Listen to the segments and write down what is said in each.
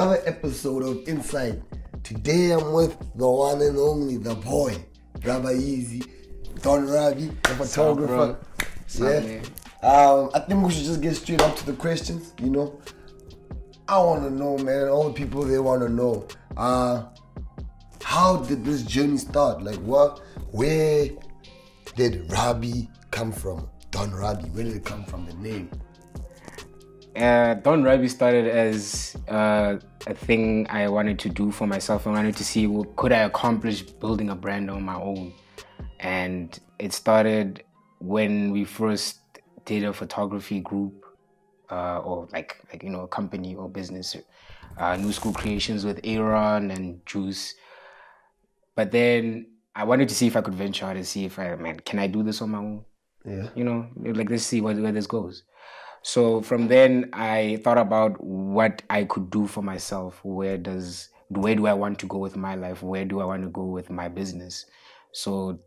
another episode of Insight. Today I'm with the one and only, the boy, DonRxbii, the photographer. I think we should just get straight up to the questions, you know. I want to know, man, all the people, they want to know, how did this journey start? Like, where did Rabi come from? DonRxbii, where did it come from, the name? DonRxbii started as a thing I wanted to do for myself. I wanted to see, well, could I accomplish building a brand on my own? And it started when we first did a photography group, or like you know, a company or business, New School Creations with Aaron and Juice. But then I wanted to see if I could venture out and see if can I do this on my own? Yeah. You know, like, let's see where this goes. So from then I thought about what I could do for myself. Where do I want to go with my life? Where do I want to go with my business? So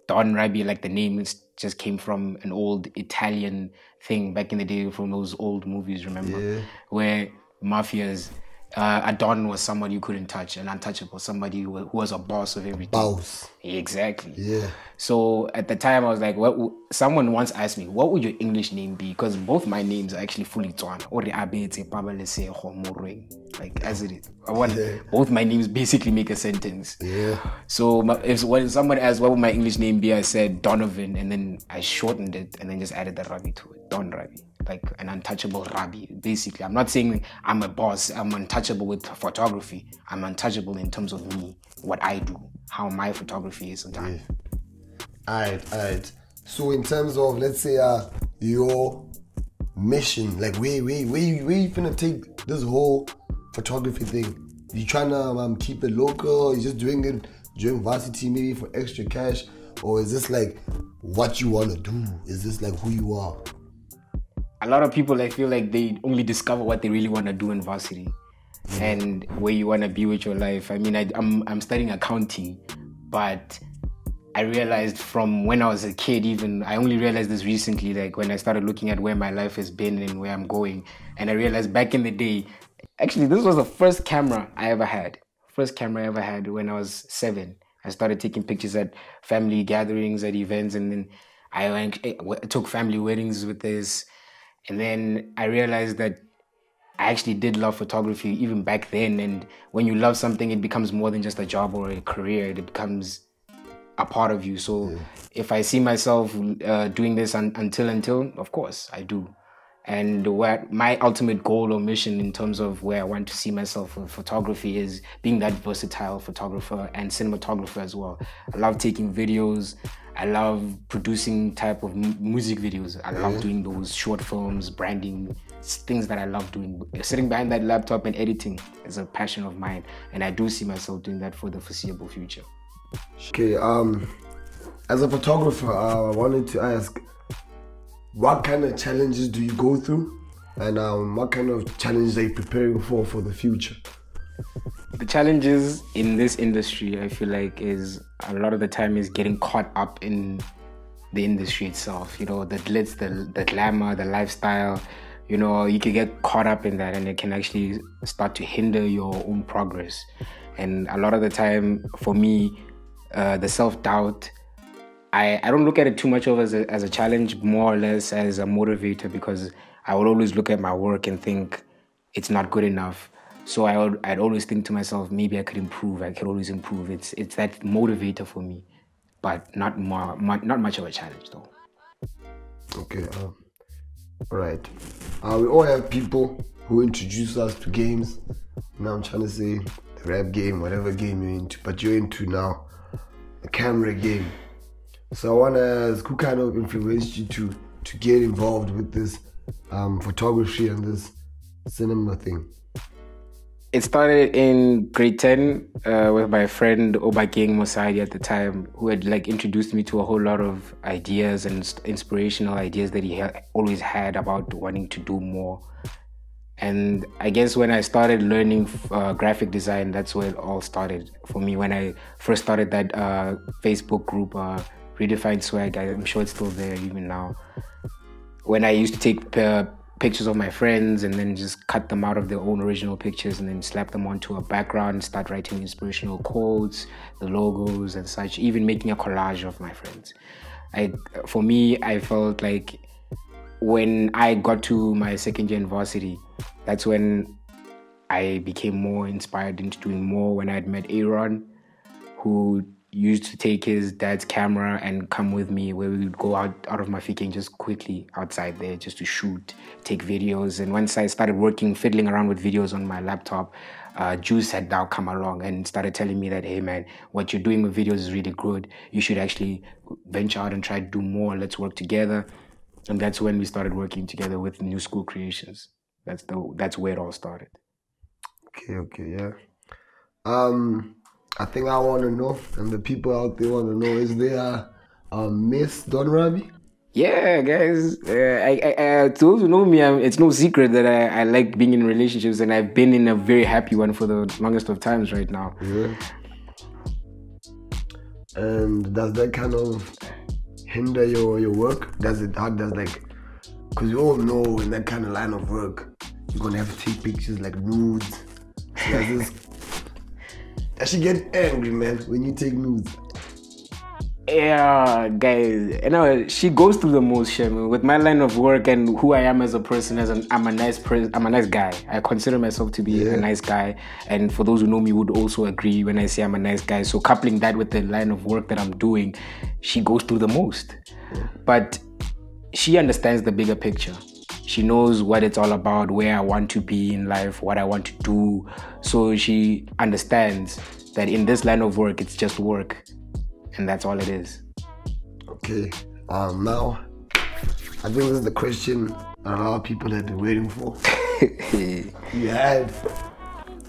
DonRxbii, like the name, just came from an old Italian thing back in the day, from those old movies, remember? Yeah. Where mafias, a don was somebody you couldn't touch, an untouchable, somebody who was a boss of everything. Boss. Exactly. Yeah. So at the time I was like, someone once asked me, what would your English name be? Because both my names are actually fully Tswana. Like, as it is. Both my names basically make a sentence. Yeah. So when someone asked what would my English name be, I said Donovan, and then I shortened it and then just added the Rabi to it. DonRxbii. Like an untouchable Rabi, basically. I'm not saying I'm a boss, I'm untouchable with photography. I'm untouchable in terms of me, what I do, how my photography is sometimes. Yeah. Alright. So in terms of, let's say, your mission, like where you finna take this whole photography thing? You trying to keep it local, or you just doing it during varsity maybe for extra cash? Or is this like what you want to do? Is this like who you are? A lot of people, I feel like they only discover what they really want to do in varsity, and where you want to be with your life. I mean, I'm studying accounting, but I realized from when I was a kid, even, I only realized this recently, like when I started looking at where my life has been and where I'm going. And I realized back in the day, actually, this was the first camera I ever had. First camera I ever had when I was 7. I started taking pictures at family gatherings, at events, and then I took family weddings with this. And then I realized that I actually did love photography even back then. And when you love something, it becomes more than just a job or a career. It becomes a part of you. So if I see myself doing this until, of course, I do. And what my ultimate goal or mission in terms of where I want to see myself in photography is being that versatile photographer and cinematographer as well. I love taking videos. I love producing type of music videos. I love doing those short films, branding, things that I love doing. Sitting behind that laptop and editing is a passion of mine, and I do see myself doing that for the foreseeable future. Okay, as a photographer, I wanted to ask, what kind of challenges do you go through, and what kind of challenges are you preparing for the future? The challenges in this industry, I feel like, is a lot of the time is getting caught up in the industry itself. You know, the glitz, the glamour, the lifestyle. You know, you can get caught up in that, and it can actually start to hinder your own progress. And a lot of the time, for me, the self-doubt, I don't look at it too much as a challenge, more or less as a motivator, because I would always look at my work and think it's not good enough. So I'd always think to myself, maybe I could improve. I could always improve. It's that motivator for me, but not much of a challenge though. Okay, all right. We all have people who introduce us to games. Now I'm trying to say the rap game, whatever game you're into, but you're into now the camera game. So I want to ask, who kind of influenced you to get involved with this photography and this cinema thing? It started in grade 10 with my friend Mafikeng Night-scene at the time, who had like introduced me to a whole lot of ideas and inspirational ideas that he always had about wanting to do more. And I guess when I started learning graphic design, that's where it all started for me. When I first started that Facebook group, Redefined Swag, I'm sure it's still there even now. When I used to take pictures of my friends and then just cut them out of their own original pictures and then slap them onto a background, start writing inspirational quotes, the logos and such, even making a collage of my friends. For me, I felt like when I got to my second year in varsity, that's when I became more inspired into doing more. When I had met Aaron, who used to take his dad's camera and come with me, where we would go out of Mafikeng just quickly outside there just to shoot, take videos. And once I started fiddling around with videos on my laptop, Juice had now come along and started telling me that, hey man, what you're doing with videos is really good. You should actually venture out and try to do more. Let's work together. And that's when we started working together with New School Creations. That's where it all started. Okay, yeah. I think I want to know, and the people out there want to know, is there a Miss DonRxbii? Yeah, guys. To those who know me, it's no secret that I like being in relationships, and I've been in a very happy one for the longest of times right now. Yeah. And does that kind of hinder your work? Because you all know in that kind of line of work, you're going to have to take pictures like nudes. I should get angry, man, when you take nudes. Yeah, guys. She goes through the most shit, man. With my line of work and who I am as a person, I'm a nice guy. I consider myself to be a nice guy. And for those who know me would also agree when I say I'm a nice guy. So coupling that with the line of work that I'm doing, she goes through the most. Yeah. But she understands the bigger picture. She knows what it's all about, where I want to be in life, what I want to do. So she understands that in this line of work, it's just work. And that's all it is. Okay. Now, I think this is the question a lot of people have been waiting for. You had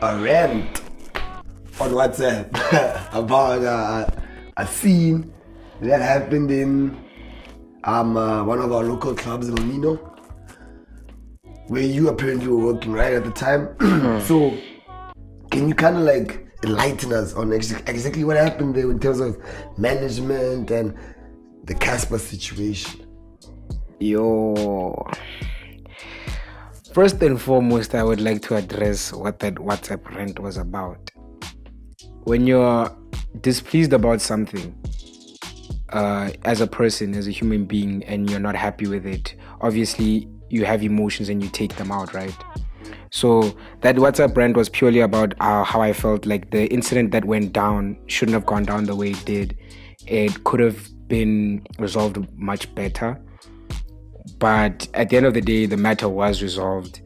a rant on WhatsApp about a scene that happened in one of our local clubs in Mino, where you apparently were working right at the time. So can you kind of like enlighten us on exactly what happened there in terms of management and the Casper situation? Yo, first and foremost, I would like to address what that WhatsApp rant was about. When you're displeased about something, as a person, as a human being, and you're not happy with it, obviously you have emotions and you take them out, right? So that WhatsApp rant was purely about how I felt like the incident that went down shouldn't have gone down the way it did. It could have been resolved much better. But at the end of the day, the matter was resolved.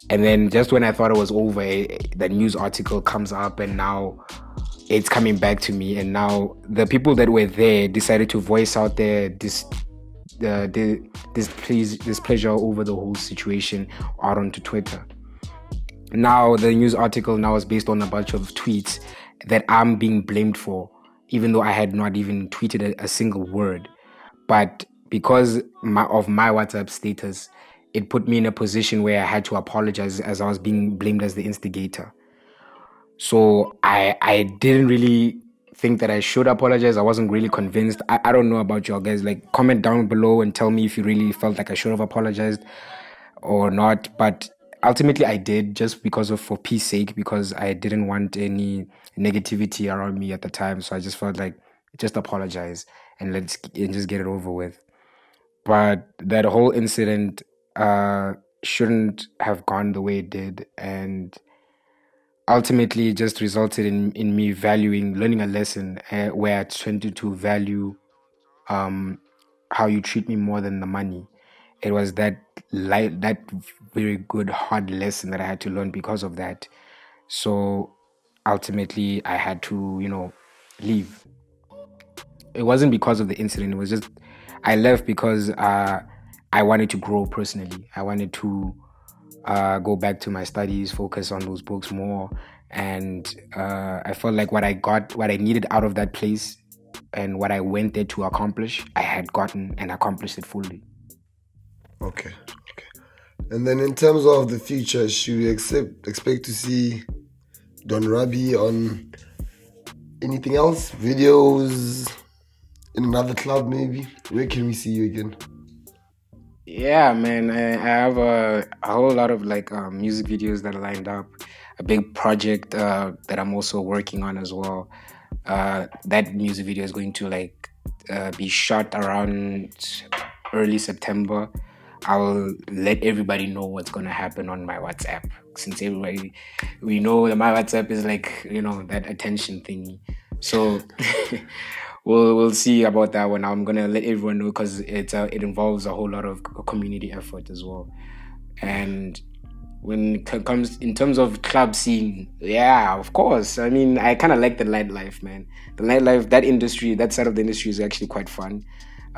And then just when I thought it was over, the news article comes up and now it's coming back to me. And now the people that were there decided to voice out their displeasure over the whole situation out onto Twitter. Now the news article now is based on a bunch of tweets that I'm being blamed for, even though I had not even tweeted a single word. But because of my WhatsApp status, it put me in a position where I had to apologize, as I was being blamed as the instigator. So I didn't really think that I should apologize. I wasn't really convinced. I don't know about y'all guys. Like, comment down below and tell me if you really felt like I should have apologized or not. But ultimately I did, just for peace sake, because I didn't want any negativity around me at the time. So I just felt like, just apologize and just get it over with. But that whole incident shouldn't have gone the way it did, and ultimately it just resulted in me learning a lesson where I tended to value how you treat me more than the money. It was that very good hard lesson that I had to learn because of that. So ultimately I had to leave. It wasn't because of the incident. It was just I left because I wanted to grow personally. I wanted to go back to my studies, focus on those books more, and I felt like what I needed out of that place and what I went there to accomplish, I had gotten and accomplished it fully. Okay. And then in terms of the future, should we expect to see DonRxbii on anything else? Videos in another club maybe? Where can we see you again? Yeah, man. I have a whole lot of like music videos that are lined up. A big project that I'm also working on as well. That music video is going to like be shot around early September. I will let everybody know what's gonna happen on my WhatsApp, since we know that my WhatsApp is like, you know, that attention thingy. So we'll see about that one. I'm gonna let everyone know because it involves a whole lot of community effort as well. And when it comes in terms of club scene, yeah, of course. I mean, I kind of like the nightlife, man. The nightlife, that industry, that side of the industry is actually quite fun.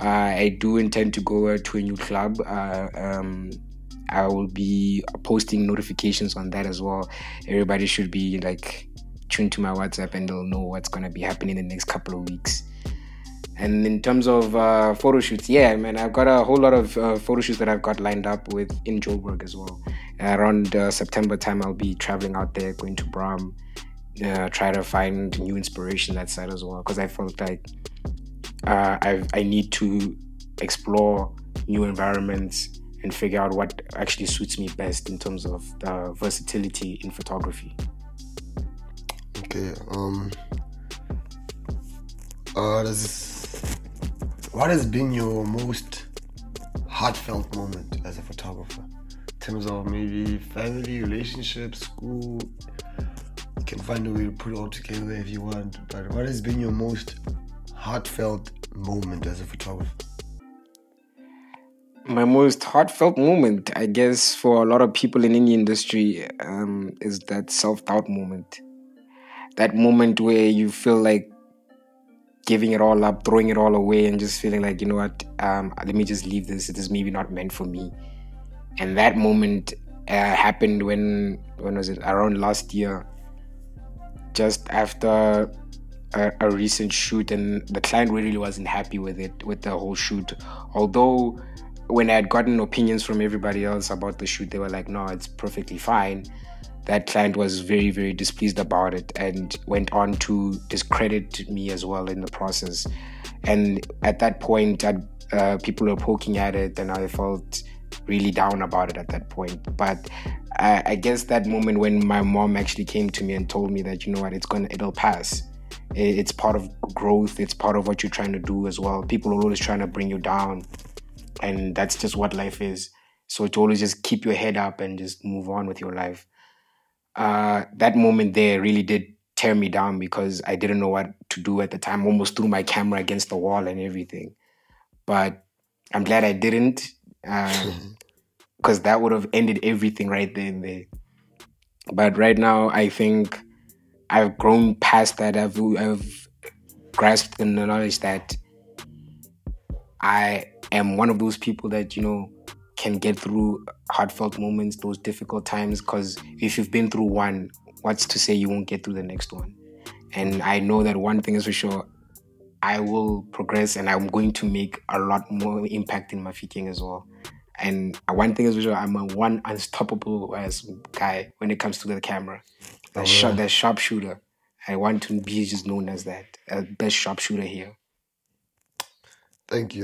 I do intend to go to a new club. I will be posting notifications on that as well. Everybody should be like tuned to my WhatsApp and they'll know what's gonna be happening in the next couple of weeks. And in terms of photo shoots, yeah, man, I've got a whole lot of photo shoots that I've got lined up with in Joburg as well. Around September time, I'll be traveling out there, going to Bram, try to find new inspiration that side as well. Because I felt like I need to explore new environments and figure out what actually suits me best in terms of versatility in photography. Okay. What has been your most heartfelt moment as a photographer? In terms of maybe family, relationships, school. You can find a way to put it all together if you want. But what has been your most heartfelt moment as a photographer? My most heartfelt moment, I guess, for a lot of people in any industry, is that self-doubt moment. That moment where you feel like giving it all up, throwing it all away, and just feeling like, you know what, let me just leave this. It is maybe not meant for me. And that moment happened when was it? Around last year, just after a recent shoot, and the client really wasn't happy with it, with the whole shoot. Although when I had gotten opinions from everybody else about the shoot, they were like, no, it's perfectly fine. That client was very, very displeased about it and went on to discredit me as well in the process. And at that point, people were poking at it, and I felt really down about it at that point. But I guess that moment when my mom actually came to me and told me that, you know what, it'll pass. It's part of growth. It's part of what you're trying to do as well. People are always trying to bring you down, and that's just what life is. So to always just keep your head up and just move on with your life. That moment there really did tear me down because I didn't know what to do at the time. Almost threw my camera against the wall and everything. But I'm glad I didn't, because that would have ended everything right there and there. But right now, I think I've grown past that. I've grasped the knowledge that I am one of those people that, you know, can get through heartfelt moments, those difficult times, because if you've been through one, what's to say you won't get through the next one? And I know that one thing is for sure, I will progress and I'm going to make a lot more impact in Mafikeng as well. And one thing is for sure, I'm one unstoppable guy when it comes to the camera. The sharpshooter. I want to be just known as that, best sharpshooter here. Thank you.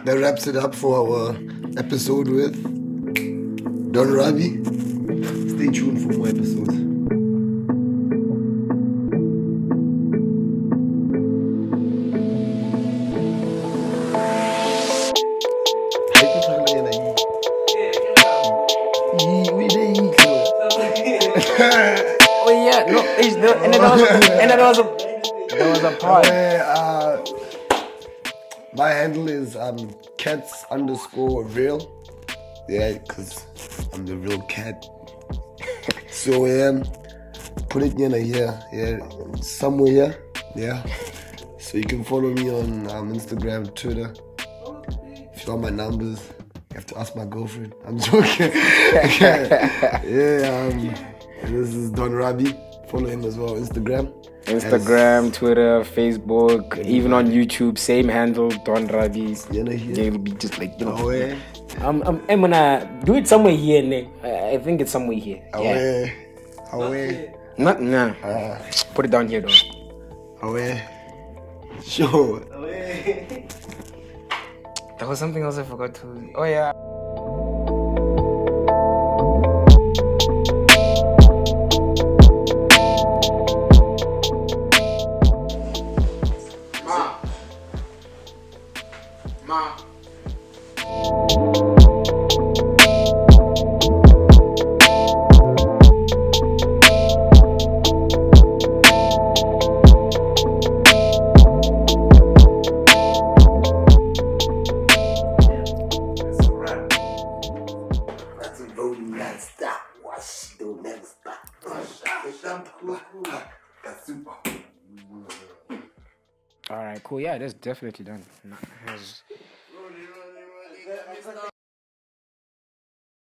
That wraps it up for our episode with DonRxbii. Stay tuned for more episodes. Oh yeah, no, and that was a part. My handle is cats_real. Yeah, because I'm the real cat. So put it in here, somewhere here. Yeah. So you can follow me on Instagram, Twitter. If you want my numbers, you have to ask my girlfriend. I'm joking. This is DonRxbii. Follow him as well, Instagram, Twitter, Facebook, even on YouTube, same handle, DonRxbii. It'll be just like, you know. I'm gonna do it somewhere here, Nick. I think it's somewhere here. Away. Nah. Put it down here, though. Away. Sure. There was something else I forgot to. Oh yeah. Ma. All right, cool. Yeah, that's definitely done.